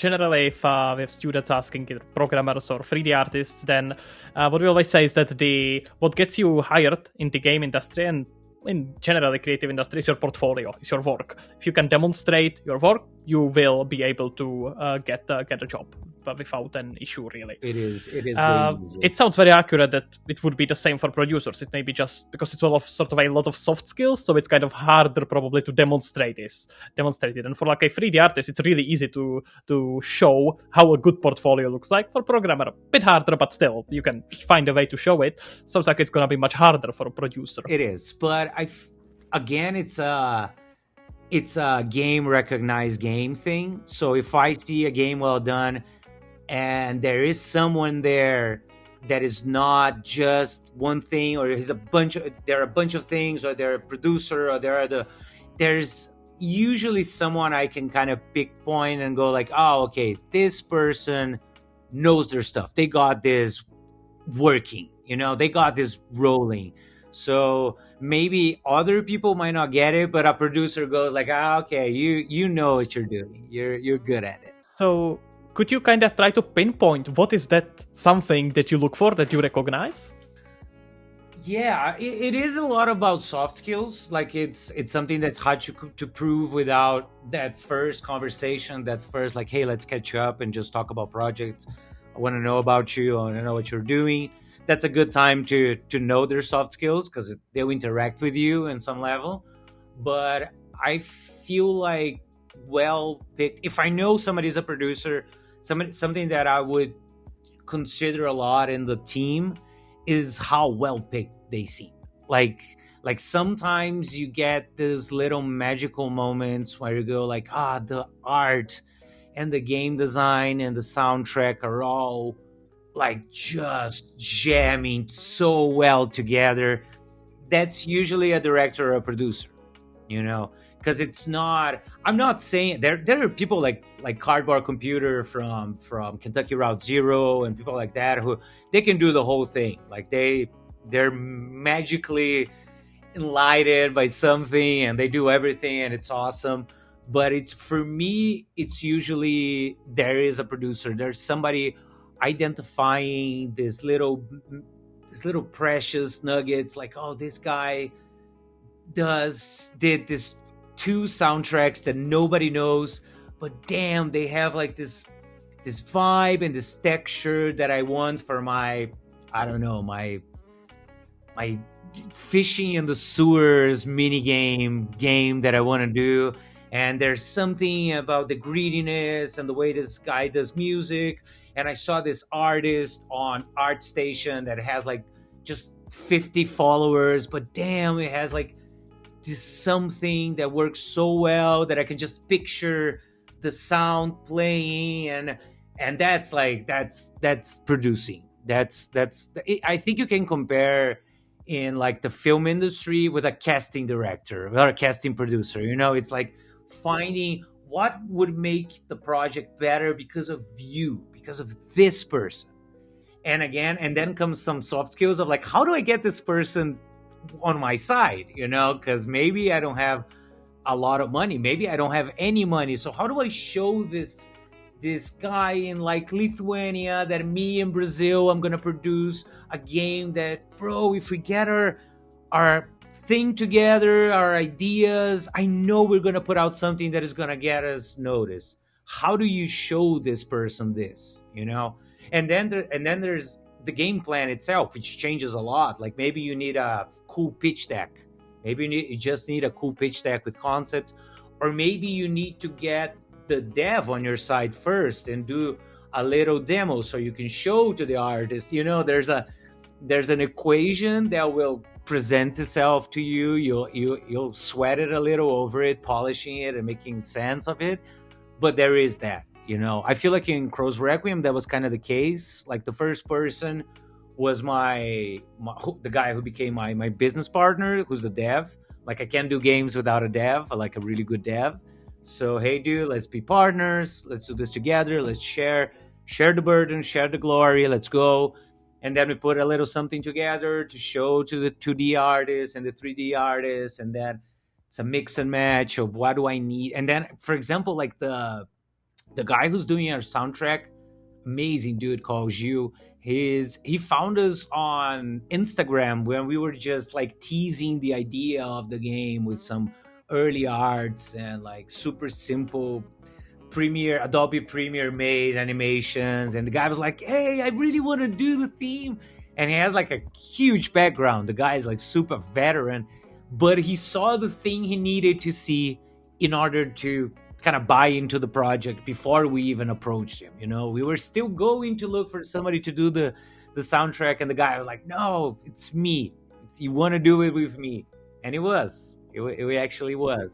generally, if we have students asking either programmers or 3D artists, then what we always say is that what gets you hired in the game industry and in general the creative industry is your portfolio, is your work. If you can demonstrate your work, you will be able to get a job without an issue, really. It is very easy. It sounds very accurate that it would be the same for producers. It may be just because it's a lot of soft skills, so it's kind of harder probably to demonstrate it. And for like a 3D artist, it's really easy to show how a good portfolio looks like. For programmer, a bit harder, but still you can find a way to show it. Sounds like it's gonna be much harder for a producer. It is, but again, it's a game recognized game thing. So if I see a game well done and there is someone there that is not just one thing, or there are a bunch of things, or they're a producer, or there's usually someone I can kind of pinpoint and go like, oh, okay, this person knows their stuff. They got this working, they got this rolling. So maybe other people might not get it, but a producer goes like, okay, you know what you're doing. You're good at it. So could you kind of try to pinpoint what is that something that you look for, that you recognize? Yeah, it is a lot about soft skills. Like it's something that's hard to prove without that first conversation, that first like, hey, let's catch up and just talk about projects. I want to know about you. I want to know what you're doing. That's a good time to know their soft skills because they'll interact with you in some level. But I feel like well picked. If I know somebody's a producer, something that I would consider a lot in the team is how well picked they seem. Like sometimes you get those little magical moments where you go like, the art and the game design and the soundtrack are all like just jamming so well together. That's usually a director or a producer, because it's not. I'm not saying there are people like Cardboard Computer from Kentucky Route Zero and people like that who they can do the whole thing. Like they're magically enlightened by something and they do everything and it's awesome. But for me, it's usually there is a producer. There's somebody identifying these little precious nuggets, like, oh, this guy did this 2 soundtracks that nobody knows, but damn, they have like this vibe and this texture that I want for my fishing in the sewers mini game that I want to do. And there's something about the greediness and the way this guy does music. And I saw this artist on ArtStation that has like just 50 followers, but damn, it has like this something that works so well that I can just picture the sound playing, and that's producing. That's I think you can compare in like the film industry with a casting director or a casting producer. It's like finding what would make the project better because of you, because of this person. And then comes some soft skills of like, how do I get this person on my side? Because maybe I don't have a lot of money, maybe I don't have any money. So how do I show this guy in like Lithuania that me in Brazil, I'm gonna produce a game that, bro, if we get our thing together, our ideas, I know we're gonna put out something that is gonna get us noticed. How do you show this person this? And then there's the game plan itself, which changes a lot. Like maybe you need a cool pitch deck. Maybe you just need a cool pitch deck with concept, or maybe you need to get the dev on your side first and do a little demo so you can show to the artist. There's an equation that will present itself to you. You'll sweat it a little over it, polishing it and making sense of it. But there is that. I feel like in Crow's Requiem that was kind of the case. Like the first person was the guy who became my business partner, who's the dev. Like I can't do games without a dev, like a really good dev. So hey dude, let's be partners, let's do this together, let's share the burden, share the glory, let's go. And then we put a little something together to show to the 2D artists and the 3D artists, and then it's a mix and match of what do I need. And then, for example, like the The guy who's doing our soundtrack, amazing dude called Gil. He found us on Instagram when we were just like teasing the idea of the game with some early arts and like super simple Adobe Premiere made animations. And the guy was like, "Hey, I really want to do the theme." And he has like a huge background. The guy is like super veteran, but he saw the thing he needed to see in order to kind of buy into the project before we even approached him. We were still going to look for somebody to do the soundtrack, and the guy was like, "No, it's me. You want to do it with me?" And it actually was.